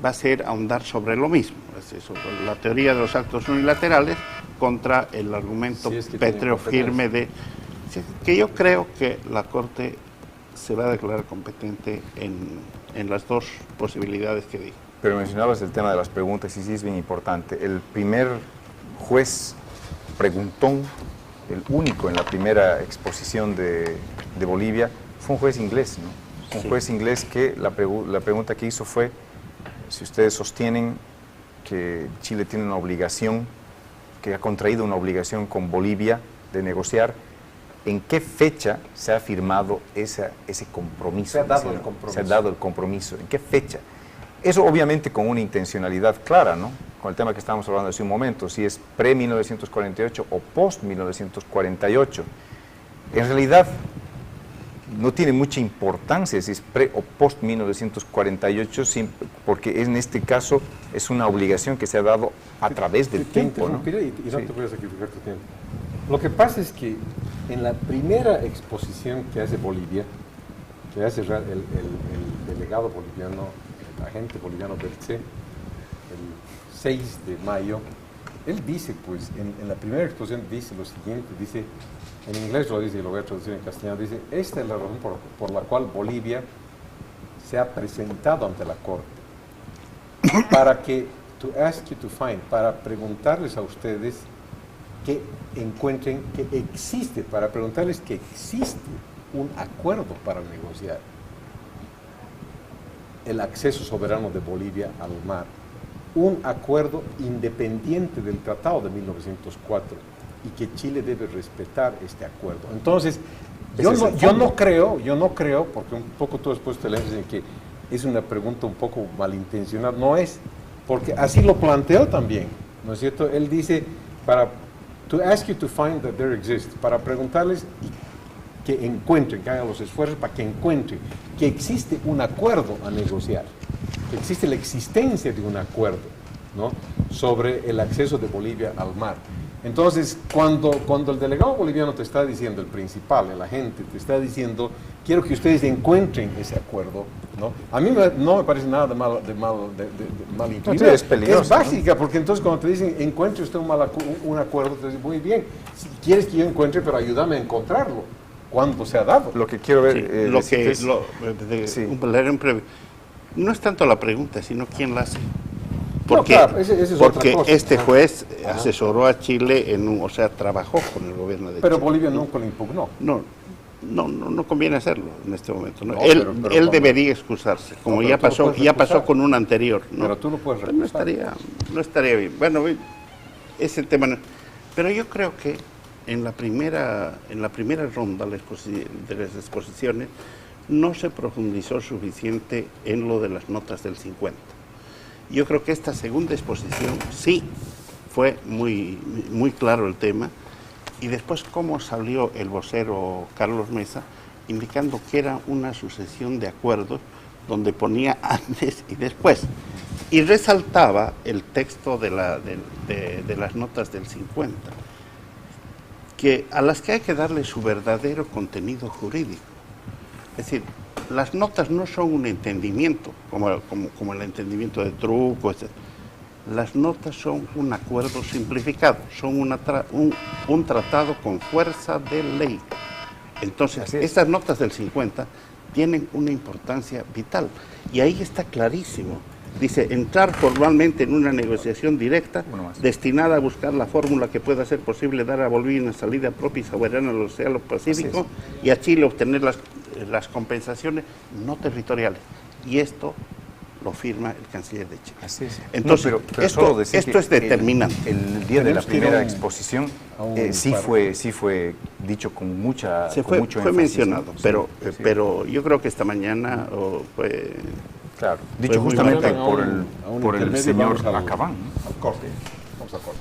va a ser ahondar sobre lo mismo, es decir, sobre la teoría de los actos unilaterales contra el argumento pétreo firme que yo creo que la Corte se va a declarar competente en las dos posibilidades que dije. Pero mencionabas el tema de las preguntas y sí es bien importante. El primer juez preguntón, el único en la primera exposición de Bolivia, fue un juez inglés, ¿no? Un juez inglés que la pregunta que hizo fue si ustedes sostienen que Chile tiene una obligación, que ha contraído una obligación con Bolivia de negociar, ¿en qué fecha se ha firmado ese compromiso? Se ha dado el compromiso. Se ha dado el compromiso. ¿En qué fecha? Eso obviamente con una intencionalidad clara, ¿no? Con el tema que estábamos hablando hace un momento, si es pre-1948 o post-1948. En realidad no tiene mucha importancia si es pre o post-1948, porque en este caso es una obligación que se ha dado a través del tiempo, ¿no? Y no te voy a sacrificar tu tiempo. Lo que pasa es que en la primera exposición que hace Bolivia, que hace el delegado boliviano, el agente boliviano Bertze, el 6 de mayo, él dice, pues, en la primera exposición dice lo siguiente, dice, en inglés lo dice y lo voy a traducir en castellano, dice, esta es la razón por la cual Bolivia se ha presentado ante la Corte, para preguntarles a ustedes que encuentren que existe, para preguntarles que existe un acuerdo para negociar el acceso soberano de Bolivia al mar, un acuerdo independiente del Tratado de 1904 y que Chile debe respetar este acuerdo. Entonces, yo no creo, porque un poco tú has puesto el énfasis en que es una pregunta un poco malintencionada, no es, porque así lo planteó también, ¿no es cierto? Él dice, to ask you to find that there exists, para preguntarles que encuentren, que hagan los esfuerzos para que encuentren que existe un acuerdo a negociar, que existe la existencia de un acuerdo, ¿no?, sobre el acceso de Bolivia al mar. Entonces, cuando el delegado boliviano te está diciendo, el principal, el agente, te está diciendo, quiero que ustedes encuentren ese acuerdo, ¿no? A mí no me parece nada de mal intuido. Es peligroso, es básica, ¿no? Porque entonces cuando te dicen, encuentre usted un acuerdo, te dicen, muy bien, si quieres que yo encuentre, pero ayúdame a encontrarlo. ¿Cuándo se ha dado? Lo que quiero ver... un previo. No es tanto la pregunta, sino quién la hace. Porque este juez asesoró a Chile trabajó con el gobierno de Chile. Pero Bolivia nunca lo impugnó. No conviene hacerlo en este momento, ¿no? Él debería excusarse, como ya pasó con un anterior, ¿no? Pero tú lo puedes recusar. No estaría bien. Bueno, ese tema no. Pero yo creo que en la primera ronda de las exposiciones no se profundizó suficiente en lo de las notas del 50. Yo creo que esta segunda exposición sí fue muy claro el tema, y después cómo salió el vocero Carlos Mesa indicando que era una sucesión de acuerdos donde ponía antes y después, y resaltaba el texto de las notas del 50, a las que hay que darle su verdadero contenido jurídico. Es decir, las notas no son un entendimiento, como el entendimiento de truco, etc. Las notas son un acuerdo simplificado, son un tratado con fuerza de ley. Entonces, estas notas del 50 tienen una importancia vital, y ahí está clarísimo. Dice, entrar formalmente en una negociación directa destinada a buscar la fórmula que pueda hacer posible dar a Bolivia una salida propia y soberana al Océano Pacífico y a Chile obtener las compensaciones no territoriales. Y esto lo firma el canciller de Chile. Así es. Entonces, pero esto, solo decir esto que es determinante. El día de la Tenemos que ir primera a un- exposición a un sí paro. fue dicho con mucho Fue énfasis, ¿no? mencionado, Sí, pero, sí. pero yo creo que esta mañana fue... Claro, Fue dicho muy justamente bueno. por A un por el intermedio, señor vamos al- Acabán, ¿no? Al corte. Vamos al corte.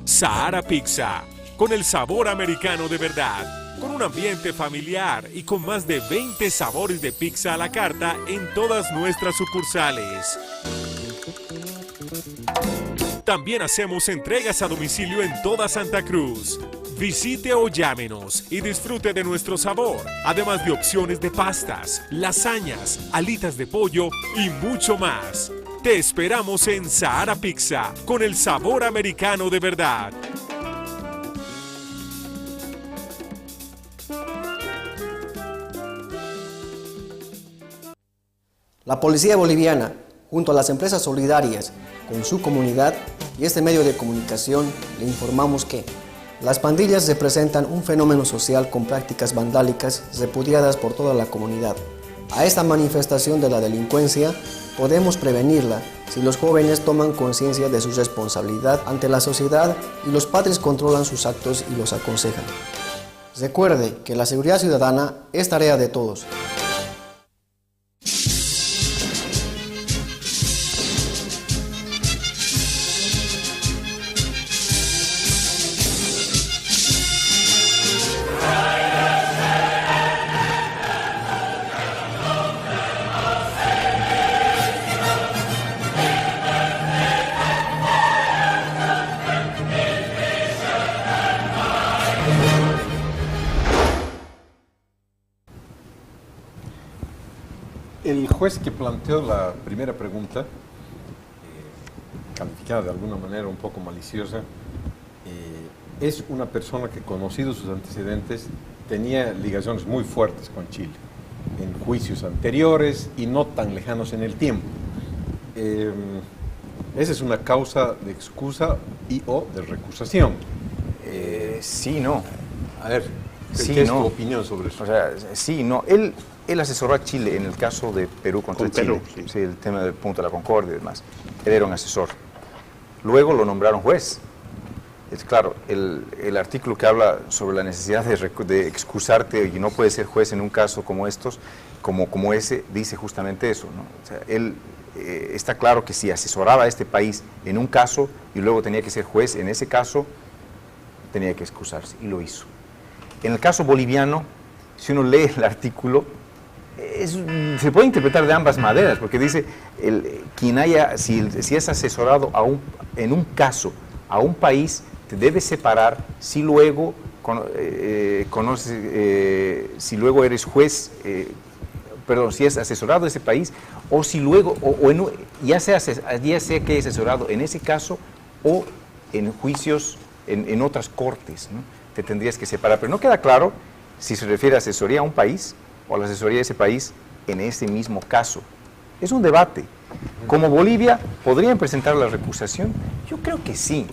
Sahara Pizza, con el sabor americano de verdad, con un ambiente familiar y con más de 20 sabores de pizza a la carta en todas nuestras sucursales. También hacemos entregas a domicilio en toda Santa Cruz. Visite o llámenos y disfrute de nuestro sabor, además de opciones de pastas, lasañas, alitas de pollo y mucho más. Te esperamos en Sahara Pizza, con el sabor americano de verdad. La Policía Boliviana, junto a las empresas solidarias, con su comunidad y este medio de comunicación, le informamos que las pandillas representan un fenómeno social con prácticas vandálicas repudiadas por toda la comunidad. A esta manifestación de la delincuencia podemos prevenirla si los jóvenes toman conciencia de su responsabilidad ante la sociedad y los padres controlan sus actos y los aconsejan. Recuerde que la seguridad ciudadana es tarea de todos. El juez que planteó la primera pregunta, calificada de alguna manera un poco maliciosa, es una persona que, conocido sus antecedentes, tenía ligaciones muy fuertes con Chile, en juicios anteriores y no tan lejanos en el tiempo. Esa es una causa de excusa y o de recusación. Sí, no. A ver, Sí, ¿qué es no. tu opinión sobre eso? O sea, sí, no. Él asesoró a Chile en el caso de Perú contra Con Chile. Perú, sí. Sí, el tema del punto de la Concordia y demás. Él era un asesor. Luego lo nombraron juez. Es claro, el artículo que habla sobre la necesidad de excusarte y no puedes ser juez en un caso como estos, como ese, dice justamente eso, ¿no? O sea, él está claro que si asesoraba a este país en un caso y luego tenía que ser juez en ese caso, tenía que excusarse, y lo hizo. En el caso boliviano, si uno lee el artículo, se puede interpretar de ambas maneras, porque dice, si es asesorado en un caso a un país, te debes separar si luego si luego eres juez, si es asesorado de ese país, o si luego, ya sea que es asesorado en ese caso o en juicios en otras cortes, ¿no? Te tendrías que separar. Pero no queda claro si se refiere a asesoría a un país o a la asesoría de ese país en ese mismo caso. Es un debate. Como Bolivia, ¿podrían presentar la recusación? Yo creo que sí.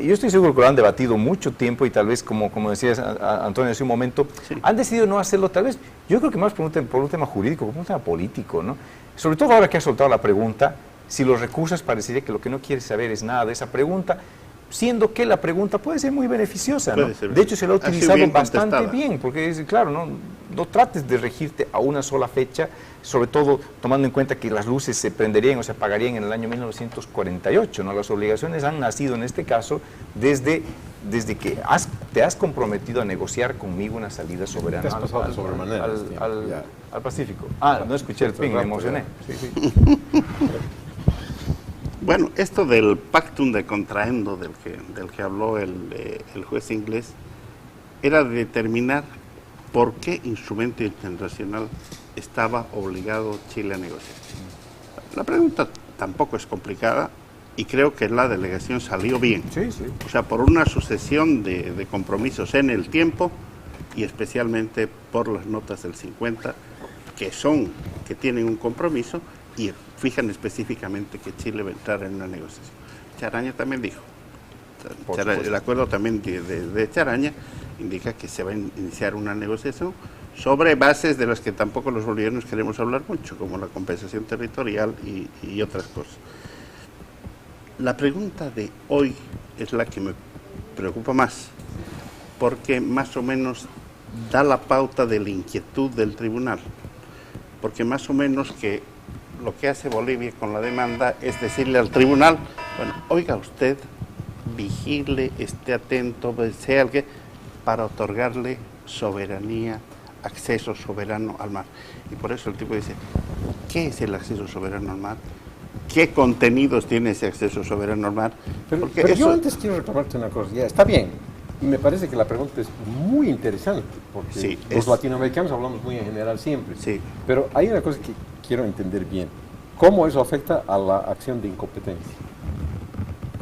Yo estoy seguro que lo han debatido mucho tiempo y tal vez, como decías, Antonio, hace un momento, sí, han decidido no hacerlo, tal vez, yo creo que más por un tema jurídico, por un tema político, ¿no? Sobre todo ahora que has soltado la pregunta, si los recusas parecería que lo que no quieres saber es nada de esa pregunta, siendo que la pregunta puede ser muy beneficiosa, ¿no? De hecho, se lo ha utilizado bastante bien, porque es claro, no trates de regirte a una sola fecha, sobre todo tomando en cuenta que las luces se prenderían o se apagarían en el año 1948, ¿no? Las obligaciones han nacido en este caso desde que te has comprometido a negociar conmigo una salida soberana al Pacífico. No escuché el ping, me emocioné. Sí. Bueno, esto del pactum de contraendo del que habló el juez inglés era determinar ¿por qué instrumento internacional estaba obligado Chile a negociar? La pregunta tampoco es complicada y creo que la delegación salió bien. Sí, sí. O sea, por una sucesión de compromisos en el tiempo y especialmente por las notas del 50, que tienen un compromiso y fijan específicamente que Chile va a entrar en una negociación. Charaña también dijo. El acuerdo también de Charaña indica que se va a iniciar una negociación sobre bases de las que tampoco los bolivianos queremos hablar mucho, como la compensación territorial y otras cosas. La pregunta de hoy es la que me preocupa más, porque más o menos da la pauta de la inquietud del tribunal, porque más o menos que lo que hace Bolivia con la demanda es decirle al tribunal, bueno, oiga usted, vigile, esté atento, sea el que, para otorgarle soberanía, acceso soberano al mar. Y por eso el tipo dice, ¿qué es el acceso soberano al mar? ¿Qué contenidos tiene ese acceso soberano al mar? Pero yo antes quiero reclamarte una cosa, ya está bien, y me parece que la pregunta es muy interesante, porque sí, los latinoamericanos hablamos muy en general siempre, sí. Pero hay una cosa que quiero entender bien, ¿cómo eso afecta a la acción de incompetencia?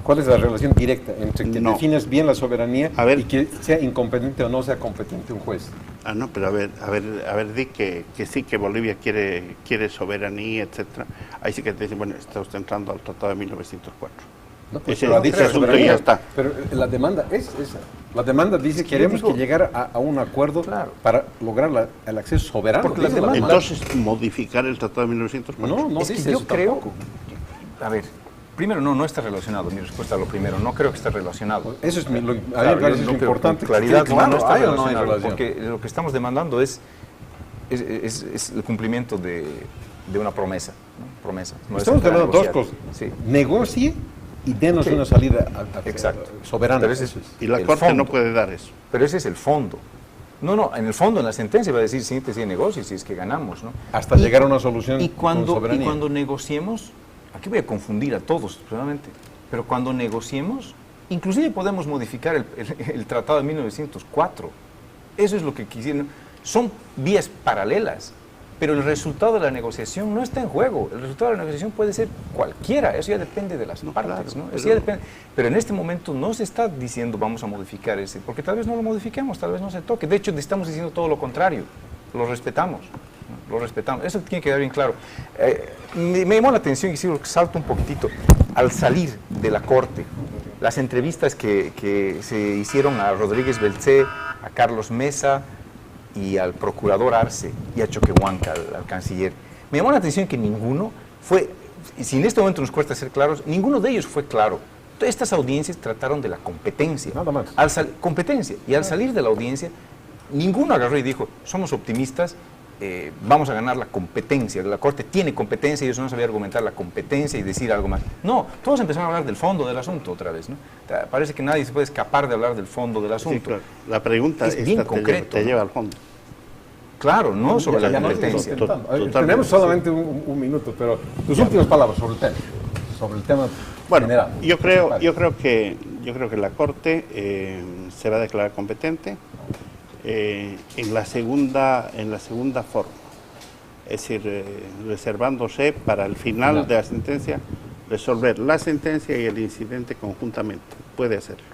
¿Cuál es la relación directa entre que defines bien la soberanía y que sea incompetente o no sea competente un juez? Ah, no, pero a ver, di que sí, que Bolivia quiere soberanía, etcétera. Ahí sí que te dicen, bueno, está usted entrando al Tratado de 1904. No, pues, ese asunto ya está. Pero la demanda es esa. La demanda dice que queremos que llegara a un acuerdo para lograr el acceso soberano. Porque entonces, modificar el Tratado de 1904. No, es que yo creo... A ver, primero, no está relacionado. Mi respuesta a lo primero, no creo que esté relacionado. Eso es lo importante. Claridad, no está hay relacionado, porque lo que estamos demandando es el cumplimiento de una promesa. ¿no? Promesa. No estamos hablando de dos cosas. Sí. Negocie y denos una salida soberana. Y la Corte no puede dar eso. Pero ese es el fondo. No, en el fondo, en la sentencia va a decir, sí, negocio, si es que ganamos. ¿no? Hasta llegar a una solución con soberanía. Y cuando negociemos, aquí voy a confundir a todos, solamente, pero cuando negociemos, inclusive podemos modificar el Tratado de 1904. Eso es lo que quisieron. Son vías paralelas, pero el resultado de la negociación no está en juego. El resultado de la negociación puede ser cualquiera, eso ya depende de las partes. Claro, ¿no? Eso ya depende. Pero en este momento no se está diciendo vamos a modificar ese, porque tal vez no lo modifiquemos, tal vez no se toque. De hecho, estamos diciendo todo lo contrario, lo respetamos. ¿no? Lo respetamos, eso tiene que quedar bien claro. Me llamó la atención, y sí, salto un poquitito, al salir de la Corte, las entrevistas que se hicieron a Rodríguez Belcé, a Carlos Mesa y al procurador Arce y a Choquehuanca, al canciller. Me llamó la atención que ninguno fue, y si en este momento nos cuesta ser claros, ninguno de ellos fue claro. Estas audiencias trataron de la competencia. Nada más. Competencia. Y al salir de la audiencia, ninguno agarró y dijo, somos optimistas, vamos a ganar la competencia. La Corte tiene competencia y ellos no sabían argumentar la competencia y decir algo más. No, todos empezaron a hablar del fondo del asunto otra vez. ¿no? Parece que nadie se puede escapar de hablar del fondo del asunto. Sí, claro. La pregunta es bien concreto, te lleva al fondo. Claro, no sobre la competencia. Tenemos solamente un minuto, pero tus últimas palabras sobre el tema general. Yo creo que la Corte se va a declarar competente en la segunda forma, es decir, reservándose para el final de la sentencia resolver la sentencia y el incidente conjuntamente, puede hacerlo.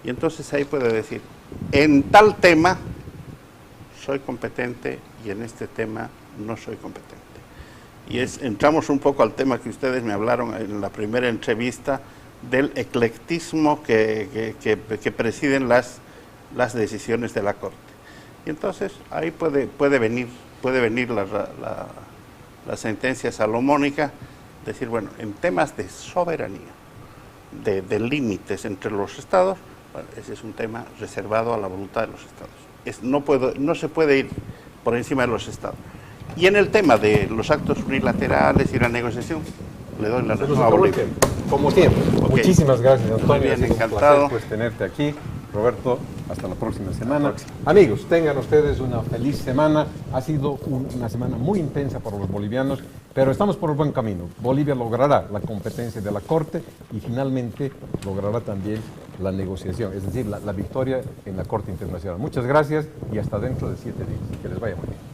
Y entonces ahí puede decir, en tal tema soy competente y en este tema no soy competente. Y entramos un poco al tema que ustedes me hablaron en la primera entrevista del eclectismo que presiden las decisiones de la Corte. Y entonces ahí puede venir la sentencia salomónica, decir, bueno, en temas de soberanía, de límites entre los estados, bueno, ese es un tema reservado a la voluntad de los estados. No se puede ir por encima de los estados. Y en el tema de los actos unilaterales y la negociación, le doy la razón a Bolivia. Como siempre. Okay. Muchísimas gracias, Antonio. Bien, encantado. Un placer, tenerte aquí. Roberto, hasta la próxima semana. Amigos, tengan ustedes una feliz semana. Ha sido una semana muy intensa para los bolivianos, pero estamos por el buen camino. Bolivia logrará la competencia de la Corte y finalmente logrará también la negociación, es decir, la victoria en la Corte Internacional. Muchas gracias y hasta dentro de 7 días. Que les vaya muy bien.